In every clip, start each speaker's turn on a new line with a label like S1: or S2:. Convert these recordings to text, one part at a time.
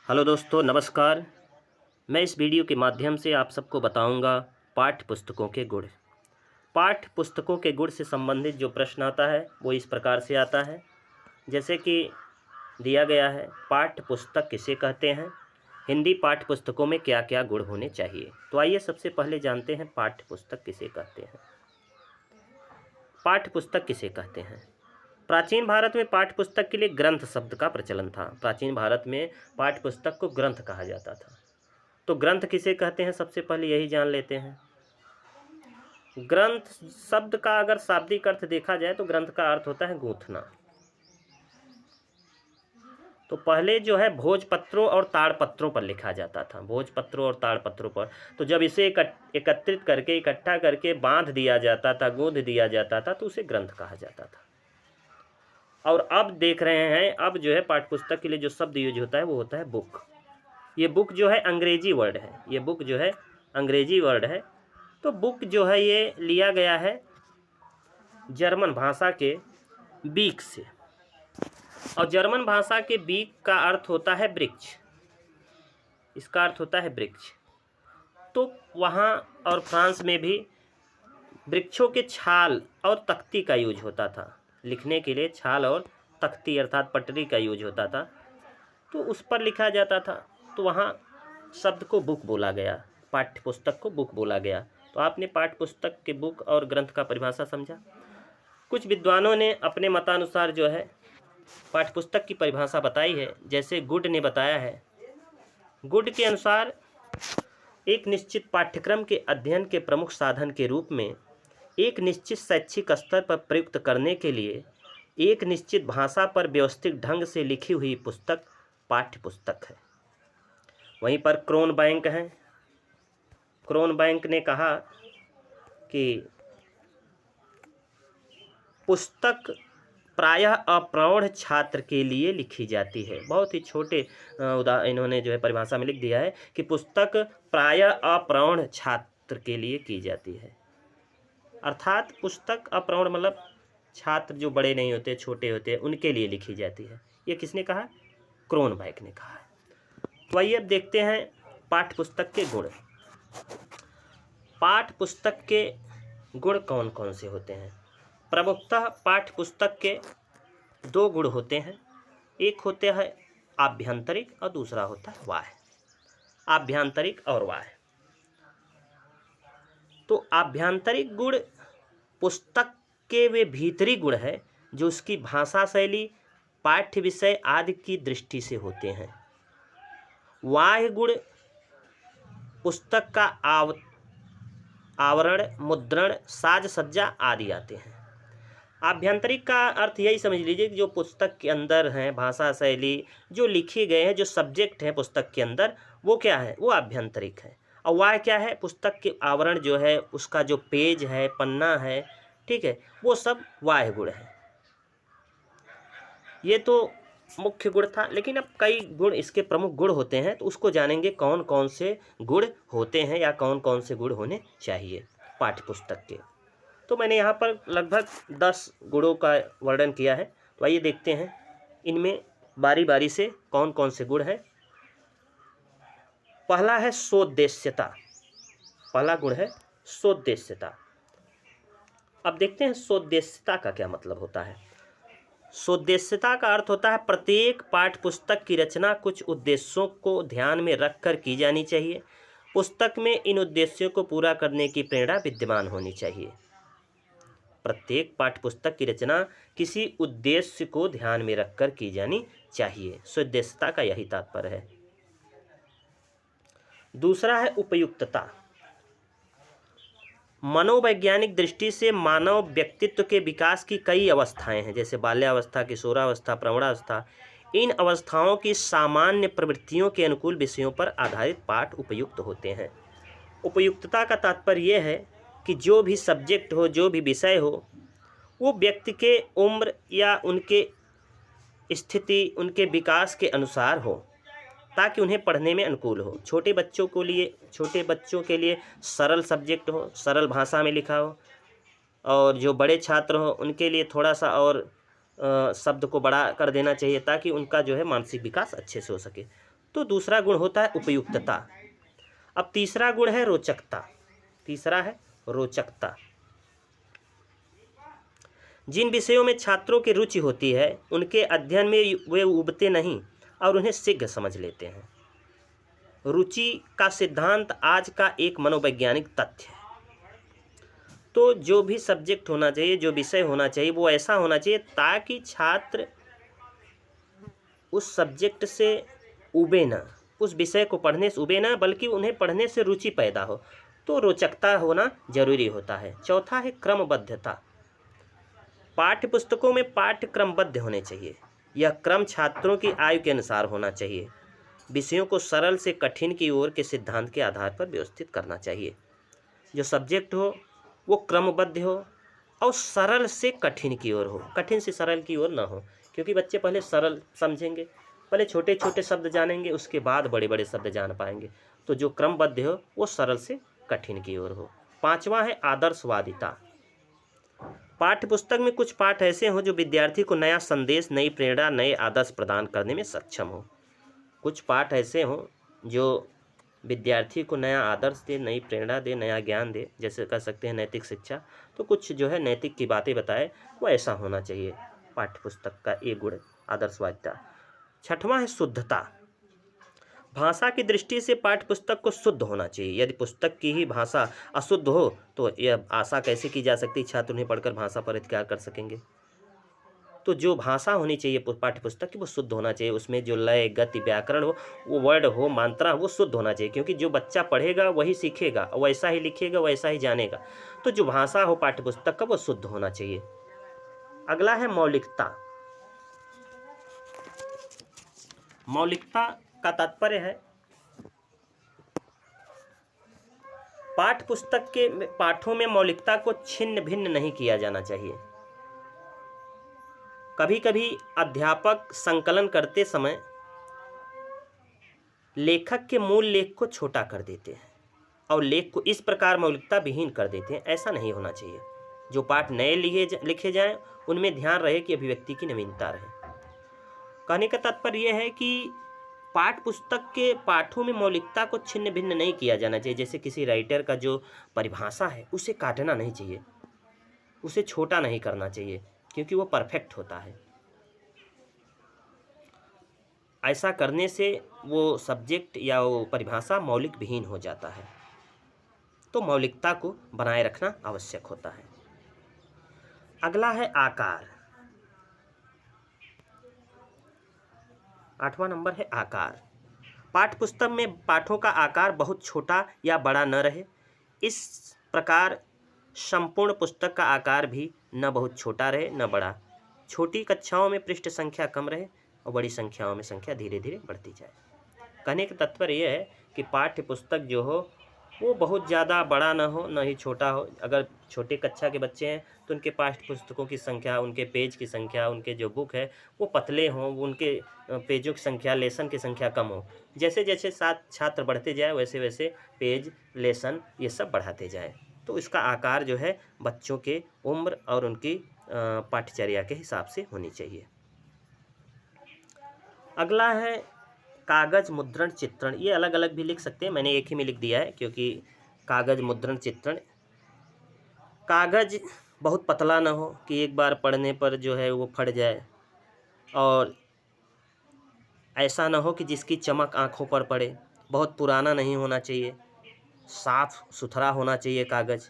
S1: Hello दोस्तों, नमस्कार। मैं इस वीडियो के माध्यम से आप सबको बताऊंगा पाठ्य पुस्तकों के गुण। पाठ्य पुस्तकों के गुण से संबंधित जो प्रश्न आता है वो इस प्रकार से आता है, जैसे कि दिया गया है, पाठ्य पुस्तक किसे कहते हैं, हिंदी पाठ्य पुस्तकों में क्या क्या गुण होने चाहिए। तो आइए सबसे पहले जानते हैं पाठ्य पुस्तक किसे कहते हैं। पाठ्य पुस्तक किसे कहते हैं। प्राचीन भारत में पाठ्य पुस्तक के लिए ग्रंथ शब्द का प्रचलन था। प्राचीन भारत में पाठ्य पुस्तक को ग्रंथ कहा जाता था। तो ग्रंथ किसे कहते हैं, सबसे पहले यही जान लेते हैं। ग्रंथ शब्द का अगर शाब्दिक अर्थ देखा जाए तो ग्रंथ का अर्थ होता है गूंथना। तो पहले जो है भोजपत्रों और ताड़पत्रों पर लिखा जाता था, भोजपत्रों और ताड़पत्रों पर। तो जब इसे एकत्रित करके इकट्ठा करके बांध दिया जाता था, गूंथ दिया जाता था, तो उसे ग्रंथ कहा जाता था। और अब देख रहे हैं, अब जो है पाठ्यपुस्तक के लिए जो शब्द यूज होता है वो होता है बुक। ये बुक जो है अंग्रेजी वर्ड है, ये बुक जो है अंग्रेजी वर्ड है। तो बुक जो है ये लिया गया है जर्मन भाषा के बीक से, और जर्मन भाषा के बीक का अर्थ होता है वृक्ष, इसका अर्थ होता है वृक्ष। तो वहाँ और फ्रांस में भी वृक्षों के छाल और तख्ती का यूज होता था, लिखने के लिए छाल और तख्ती अर्थात पटरी का यूज होता था, तो उस पर लिखा जाता था। तो वहाँ शब्द को बुक बोला गया, पाठ्य पुस्तक को बुक बोला गया। तो आपने पाठ्य पुस्तक के बुक और ग्रंथ का परिभाषा समझा। कुछ विद्वानों ने अपने मतानुसार जो है पाठ्य पुस्तक की परिभाषा बताई है, जैसे गुड ने बताया है। गुड के अनुसार एक निश्चित पाठ्यक्रम के अध्ययन के प्रमुख साधन के रूप में एक निश्चित शैक्षिक स्तर पर प्रयुक्त करने के लिए एक निश्चित भाषा पर व्यवस्थित ढंग से लिखी हुई पुस्तक पाठ्य पुस्तक है। वहीं पर क्रोनबैंक हैं, क्रोनबैंक ने कहा कि पुस्तक प्रायः अप्रौढ़ छात्र के लिए लिखी जाती है। बहुत ही छोटे इन्होंने जो है परिभाषा में लिख दिया है कि पुस्तक प्रायः अप्रौढ़ छात्र के लिए की जाती है। अर्थात पुस्तक अप्रौढ़ मतलब छात्र जो बड़े नहीं होते, छोटे होते, उनके लिए लिखी जाती है। ये किसने कहा? क्रोनबैंक ने कहा है। तो आइए अब देखते हैं पाठ्य पुस्तक के गुण। पाठ्य पुस्तक के गुण कौन कौन से होते हैं? प्रमुखतः पाठ्य पुस्तक के दो गुण होते हैं, एक होते हैं आभ्यंतरिक और दूसरा होता है बाह्य। आभ्यंतरिक और बाह्य। तो आभ्यंतरिक गुण पुस्तक के वे भीतरी गुण है जो उसकी भाषा शैली, पाठ्य विषय आदि की दृष्टि से होते हैं। बाह्य गुण पुस्तक का आवरण, मुद्रण, साज सज्जा आदि आते हैं। आभ्यंतरिक का अर्थ यही समझ लीजिए कि जो पुस्तक के अंदर हैं, भाषा शैली जो लिखे गए हैं, जो सब्जेक्ट हैं पुस्तक के अंदर, वो क्या है? वो आभ्यंतरिक है। और वह क्या है? पुस्तक के आवरण जो है, उसका जो पेज है, पन्ना है, ठीक है, वो सब बाह्य गुण है। ये तो मुख्य गुण था, लेकिन अब कई गुण इसके प्रमुख गुण होते हैं, तो उसको जानेंगे कौन कौन से गुण होते हैं या कौन कौन से गुण होने चाहिए पाठ्य पुस्तक के। तो मैंने यहाँ पर लगभग 10 गुणों का वर्णन किया है। तो आइए देखते हैं इनमें बारी बारी से कौन कौन से गुण हैं। पहला है सोद्देश्यता। पहला गुण है सोद्देश्यता। अब देखते हैं सोद्देश्यता का क्या मतलब होता है। सोद्देश्यता का अर्थ होता है प्रत्येक पाठ्य पुस्तक की रचना कुछ उद्देश्यों को ध्यान में रखकर की जानी चाहिए। पुस्तक में इन उद्देश्यों को पूरा करने की प्रेरणा विद्यमान होनी चाहिए। प्रत्येक पाठ्य पुस्तक की रचना किसी उद्देश्य को ध्यान में रखकर की जानी चाहिए। सोद्देश्यता का यही तात्पर्य है। दूसरा है उपयुक्तता। मनोवैज्ञानिक दृष्टि से मानव व्यक्तित्व के विकास की कई अवस्थाएं हैं, जैसे बाल्यावस्था, किशोरावस्था, प्रौढ़ावस्था। इन अवस्थाओं की सामान्य प्रवृत्तियों के अनुकूल विषयों पर आधारित पाठ उपयुक्त होते हैं। उपयुक्तता का तात्पर्य यह है कि जो भी सब्जेक्ट हो, जो भी विषय हो, वो व्यक्ति के उम्र या उनके स्थिति, उनके विकास के अनुसार हो, ताकि उन्हें पढ़ने में अनुकूल हो। छोटे बच्चों के लिए सरल सब्जेक्ट हो, सरल भाषा में लिखा हो, और जो बड़े छात्र हो उनके लिए थोड़ा सा और शब्द को बड़ा कर देना चाहिए, ताकि उनका जो है मानसिक विकास अच्छे से हो सके। तो दूसरा गुण होता है उपयुक्तता। अब तीसरा गुण है रोचकता। तीसरा है रोचकता। जिन विषयों में छात्रों की रुचि होती है उनके अध्ययन में वे उबते नहीं और उन्हें शीघ्र समझ लेते हैं। रुचि का सिद्धांत आज का एक मनोवैज्ञानिक तथ्य है। तो जो भी सब्जेक्ट होना चाहिए, जो विषय होना चाहिए, वो ऐसा होना चाहिए ताकि छात्र उस सब्जेक्ट से उबे ना, उस विषय को पढ़ने से उबे ना, बल्कि उन्हें पढ़ने से रुचि पैदा हो। तो रोचकता होना जरूरी होता है। चौथा है क्रमबद्धता। पाठ्य पुस्तकों में पाठ्य क्रमबद्ध होने चाहिए। यह क्रम छात्रों की आयु के अनुसार होना चाहिए। विषयों को सरल से कठिन की ओर के सिद्धांत के आधार पर व्यवस्थित करना चाहिए। जो सब्जेक्ट हो वो क्रमबद्ध हो और सरल से कठिन की ओर हो, कठिन से सरल की ओर ना हो, क्योंकि बच्चे पहले सरल समझेंगे, पहले छोटे छोटे शब्द जानेंगे, उसके बाद बड़े बड़े शब्द जान पाएंगे। तो जो क्रमबद्ध हो वो सरल से कठिन की ओर हो। पांचवा है आदर्शवादिता। पाठ्य पुस्तक में कुछ पाठ ऐसे हों जो विद्यार्थी को नया संदेश, नई प्रेरणा, नए आदर्श प्रदान करने में सक्षम हो। कुछ पाठ ऐसे हों जो विद्यार्थी को नया आदर्श दे, नई प्रेरणा दे, नया ज्ञान दे, जैसे कह सकते हैं नैतिक शिक्षा। तो कुछ जो है नैतिक की बातें बताए, वो ऐसा होना चाहिए पाठ्य पुस्तक का एक गुण, आदर्शवादिता। छठवां है शुद्धता। भाषा की दृष्टि से पाठ्य पुस्तक को शुद्ध होना चाहिए। यदि पुस्तक की ही भाषा अशुद्ध हो तो यह आशा कैसे की जा सकती छात्र उन्हें पढ़कर भाषा पर अधिकार कर सकेंगे। तो जो भाषा होनी चाहिए पाठ्य पुस्तक की वो शुद्ध होना चाहिए। उसमें जो लय, गति, व्याकरण हो, वो वर्ड हो, मात्रा हो, वो शुद्ध होना चाहिए, क्योंकि जो बच्चा पढ़ेगा वही सीखेगा, वैसा ही लिखेगा, वैसा ही जानेगा। तो जो भाषा हो पाठ्य पुस्तक का वो शुद्ध होना चाहिए। अगला है मौलिकता। मौलिकता का तात्पर्य है पाठ्य पुस्तक के पाठों में मौलिकता को छिन्न भिन्न नहीं किया जाना चाहिए। कभी कभी अध्यापक संकलन करते समय लेखक के मूल लेख को छोटा कर देते हैं और लेख को इस प्रकार मौलिकता विहीन कर देते हैं। ऐसा नहीं होना चाहिए। जो पाठ नए लिखे जाएं उनमें ध्यान रहे कि अभिव्यक्ति की नवीनता रहे। कहने का तात्पर्य यह है कि पाठ्य पुस्तक के पाठों में मौलिकता को छिन्न भिन्न नहीं किया जाना चाहिए। जैसे किसी राइटर का जो परिभाषा है उसे काटना नहीं चाहिए, उसे छोटा नहीं करना चाहिए, क्योंकि वो परफेक्ट होता है। ऐसा करने से वो सब्जेक्ट या वो परिभाषा मौलिक विहीन हो जाता है। तो मौलिकता को बनाए रखना आवश्यक होता है। अगला है आकार। 8वां नंबर है आकार। पाठ्य पुस्तक में पाठों का आकार बहुत छोटा या बड़ा न रहे। इस प्रकार संपूर्ण पुस्तक का आकार भी न बहुत छोटा रहे न बड़ा। छोटी कक्षाओं में पृष्ठ संख्या कम रहे और बड़ी संख्याओं में संख्या धीरे धीरे बढ़ती जाए। कहने का तात्पर्य यह है कि पाठ्य पुस्तक जो हो वो बहुत ज़्यादा बड़ा न हो, न ही छोटा हो। अगर छोटे कक्षा के बच्चे हैं तो उनके पाठ्य पुस्तकों की संख्या, उनके पेज की संख्या, उनके जो बुक है वो पतले हों, उनके पेजों की संख्या, लेसन की संख्या कम हो। जैसे जैसे छात्र बढ़ते जाए वैसे वैसे पेज, लेसन ये सब बढ़ाते जाए। तो इसका आकार जो है बच्चों के उम्र और उनकी पाठ्यचर्या के हिसाब से होनी चाहिए। अगला है कागज मुद्रण चित्रण। ये अलग अलग भी लिख सकते हैं, मैंने एक ही में लिख दिया है क्योंकि कागज मुद्रण चित्रण। कागज बहुत पतला ना हो कि एक बार पढ़ने पर जो है वो फट जाए, और ऐसा ना हो कि जिसकी चमक आँखों पर पड़े। बहुत पुराना नहीं होना चाहिए, साफ सुथरा होना चाहिए कागज।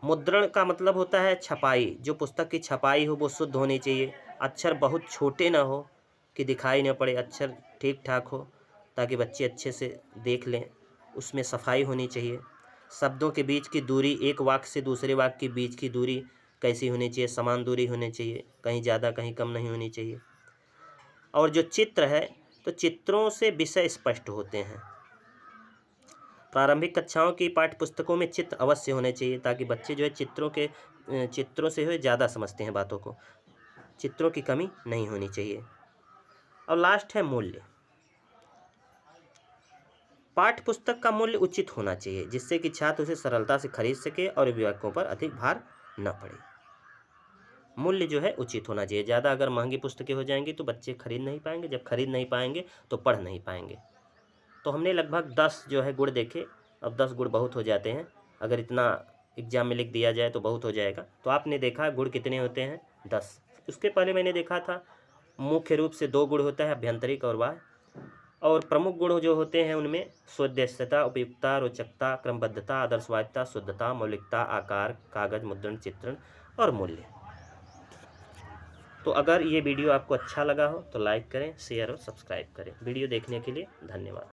S1: मुद्रण का मतलब होता है छपाई। जो पुस्तक की छपाई हो वो शुद्ध होनी चाहिए। अक्षर बहुत छोटे ना हो कि दिखाई न पड़े, अक्षर ठीक ठाक हो ताकि बच्चे अच्छे से देख लें। उसमें सफाई होनी चाहिए। शब्दों के बीच की दूरी, एक वाक्य से दूसरे वाक्य के बीच की दूरी कैसी होनी चाहिए? समान दूरी होनी चाहिए, कहीं ज़्यादा कहीं कम नहीं होनी चाहिए। और जो चित्र है तो चित्रों से विषय स्पष्ट होते हैं। प्रारंभिक कक्षाओं की पाठ्य पुस्तकों में चित्र अवश्य होने चाहिए ताकि बच्चे जो है चित्रों से हुए ज़्यादा समझते हैं बातों को। चित्रों की कमी नहीं होनी चाहिए। और लास्ट है मूल्य। पाठ्य पुस्तक का मूल्य उचित होना चाहिए जिससे कि छात्र उसे सरलता से खरीद सके और विवेकों पर अधिक भार न पड़े। मूल्य जो है उचित होना चाहिए। ज़्यादा अगर महंगी पुस्तकें हो जाएंगी तो बच्चे खरीद नहीं पाएंगे, जब खरीद नहीं पाएंगे तो पढ़ नहीं पाएंगे। तो हमने लगभग 10 जो है गुण देखे। अब 10 गुण बहुत हो जाते हैं, अगर इतना एग्जाम में लिख दिया जाए तो बहुत हो जाएगा। तो आपने देखा गुण कितने होते हैं, 10। उसके पहले मैंने देखा था मुख्य रूप से 2 गुण होता है, अभ्यंतरिक और बाह्य। और प्रमुख गुण जो होते हैं उनमें स्वदेश्यता, उपयुक्तता, रोचकता, क्रमबद्धता, आदर्शवादिता, शुद्धता, मौलिकता, आकार, कागज, मुद्रण, चित्रण और मूल्य। तो अगर ये वीडियो आपको अच्छा लगा हो तो लाइक करें, शेयर और सब्सक्राइब करें। वीडियो देखने के लिए धन्यवाद।